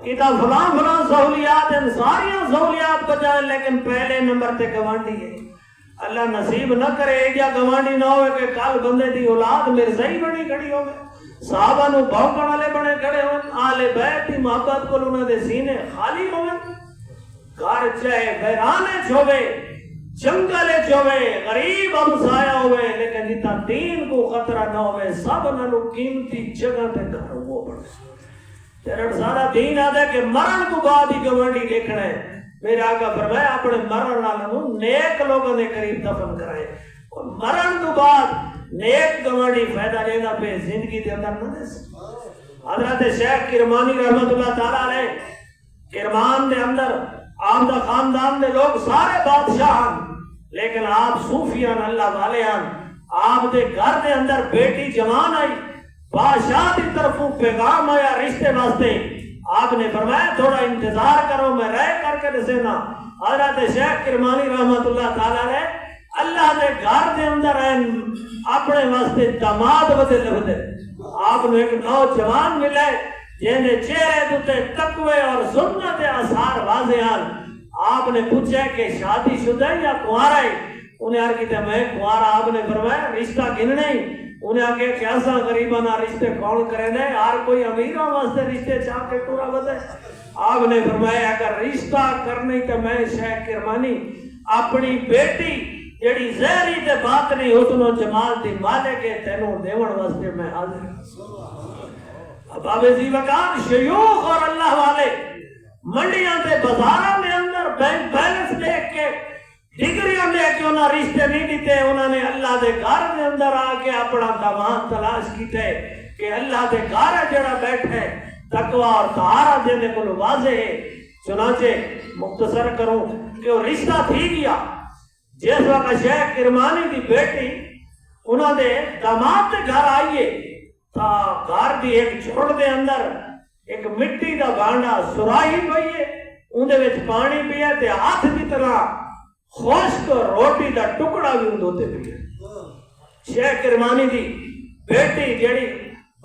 ادھا فلاں فلاں سہولیات ہیں، ساری سہولیات بجائے، لیکن پہلے نمبر تے گوانڈی ہے۔ اللہ نصیب نہ کرے ایجا گوانڈی نہ ہوئے کہ کل بندے دی اولاد مرزائی بنی کھڑی ہوئے، صحابہ نو بھوکڑ والے بنے کھڑے ہوئے، آل بیت دی محبت کو انہوں دے سینے خالی ہوئے، گھر چاہے ویرانے چھوئے، جنگلے چھوئے، غریب ہمسایا ہوئے، لیکن جتا دین کو خطرہ نہ ہوئے، سب نلو قیمتی جگہ تے گھر وہ بڑھے۔ تیرا سارا دین آدھے کہ مرن کو بعد ہی گوانڈی دیکھنا ہے۔ میرے آقا فرمایا اپنے مرن والوں نیک لوگوں نے قریب دفن کرائے، اور مرن کو بعد نیک گوانڈی فائدہ لینا پہ زندگی دے اندر نہ دے سکتا۔ حضرت شیخ کرمانی رحمت اللہ تعالیٰ علیہ، کرمان دے اندر آپ دا خاندان دے لوگ سارے بادشاہاں، لیکن آپ صوفیان اللہ والیان، آپ دے گھر دے اندر بیٹی جوان آئی، بادشاہ کی طرفوں پیغام آیا رشتے واسطے، آپ نے فرمایا تھوڑا انتظار کرو، میں رہ کر کے دسینا۔ حضرت شیخ کرمانی رحمت اللہ تعالیٰ نے اللہ دے گھر دے اندر اپنے واسطے داماد بدے لبدے، آپ نے ایک نوجوان ملے جن چہرے دوتے تقوی اور سنت آثار واضحان۔ آپ نے پوچھا کہ شادی شدہ یا کنوارا ہے؟ انہیں آر کہتے میں کنوارا۔ آپ نے فرمایا رشتہ گننے ہی؟ انہیں آگے کیسا غریبانہ رشتے کون کرے دے، ہر کوئی امیروں واسطے رشتے چاہ کے پورا بدے۔ آپ نے فرمایا اگر رشتہ کرنے تو میں شیخ کرمانی اپنی بیٹی جڑی زہری تے باطنی حسن و جمال دی مالک ہے تینوں دیون واسطے میں حاضر۔ اب بابے زی وقار شیوخ اور اللہ والے منڈیاں تے بازاراں دے اندر بینک بیلنس دیکھ کے ڈگریاں دے کے انہاں رشتے نہیں دیتے، انہوں نے اللہ دے گھر دے اندر آ کے اپنا داماد تلاش کیتے کہ اللہ دے گھر جڑا بیٹھے تقوی اور طہارت دینے کو واضح ہے۔ چنانچہ مختصر کروں کہ وہ رشتہ تھی گیا جس وقت شیخ کرمانی دی بیٹی انہوں نے داماد دے گھر آئیے تا گھر دی ایک جھوڑ دے اندر ایک مٹی دا بانڈا سراہی پئیے، اندے وچ پانی پیا تے ہاتھ دی طرح خشک روٹی دا ٹکڑا بھی اندوتے پیا۔ شیخ کرمانی دی بیٹی جڑی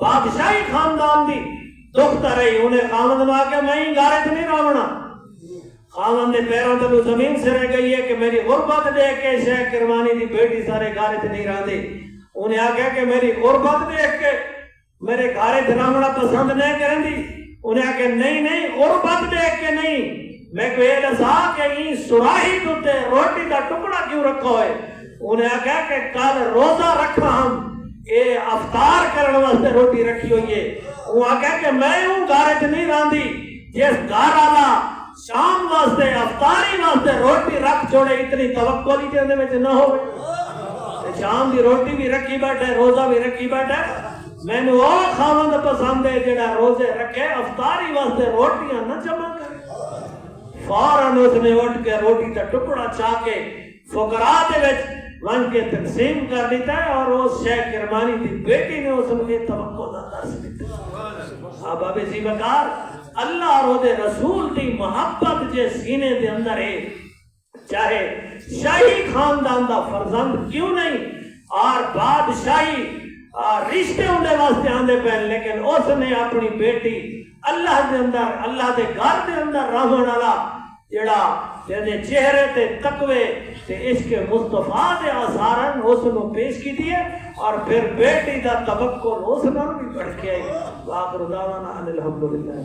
بادشاہی خاندان دی دختر رہی، انہیں خامد ماں کے میں ہی گارے سے نہیں راونا، خامد نے پیروں تلو زمین سے رہ گئی ہے کہ میری غربت دیکھ کے شیخ کرمانی دی بیٹی سارے گارے سے نہیں راندے۔ انہیں آگیا کہ میری غربت دیکھ کے میرے گارے سے راونا پسند نہیں کریں دی۔ انہیں آگیا نہیں غربت دیکھ کے نہیں، میں کوئی لسا کہ یہ سراہی دوتے روٹی دا ٹکڑا کیوں رکھا ہوئے؟ انہیں آگیا کہ کل روزہ رکھا ہم اے افطار کرنے واسطے روٹی رکھی ہوئی ہے۔ وہ آگیا کہ میں ہوں گارے سے نہیں راندی، جس گار آلا شام واسطے افطاری واسطے روٹی رکھ چھوڑے اتنی توقع نہیں چاہتے میں نہ ہوئے، شام دی روٹی بھی رکھی بیٹھے روزہ بھی رکھی بیٹھے۔ میں نے وہ خامد پسند ہے جڑا روزے رکھے افطاری واسطے روٹیاں نہ جمع کرے۔ فوراً اس نے اٹھ کے روٹی کا ٹکڑا چاہ کے فقراء دے وچ ون کے تقسیم کر دیتا ہے، اور اس شیخ کرمانی دی بیٹی نے اس نے توقع دا درس دیتا۔ اب ابھی سی بکار اللہ اور دے رسول دی محبت جے سینے دے اندر ہے، چاہے شاہی خاندان دا فرزند کیوں نہیں، اور بادشاہی رشتے ہونے واسطے آندے پہن، لیکن اس نے اپنی بیٹی اللہ دے اندر اللہ دے گھر دے اندر رہن والا جڑا جے چہرے تے تقوی تے عشق مصطفیٰ دے آثارن اس نو پیش کی دیے، اور پھر بیٹی دا توقع اس نال بھی بڑھ کے آئی۔ واخر دعوانا ان الحمدللہ۔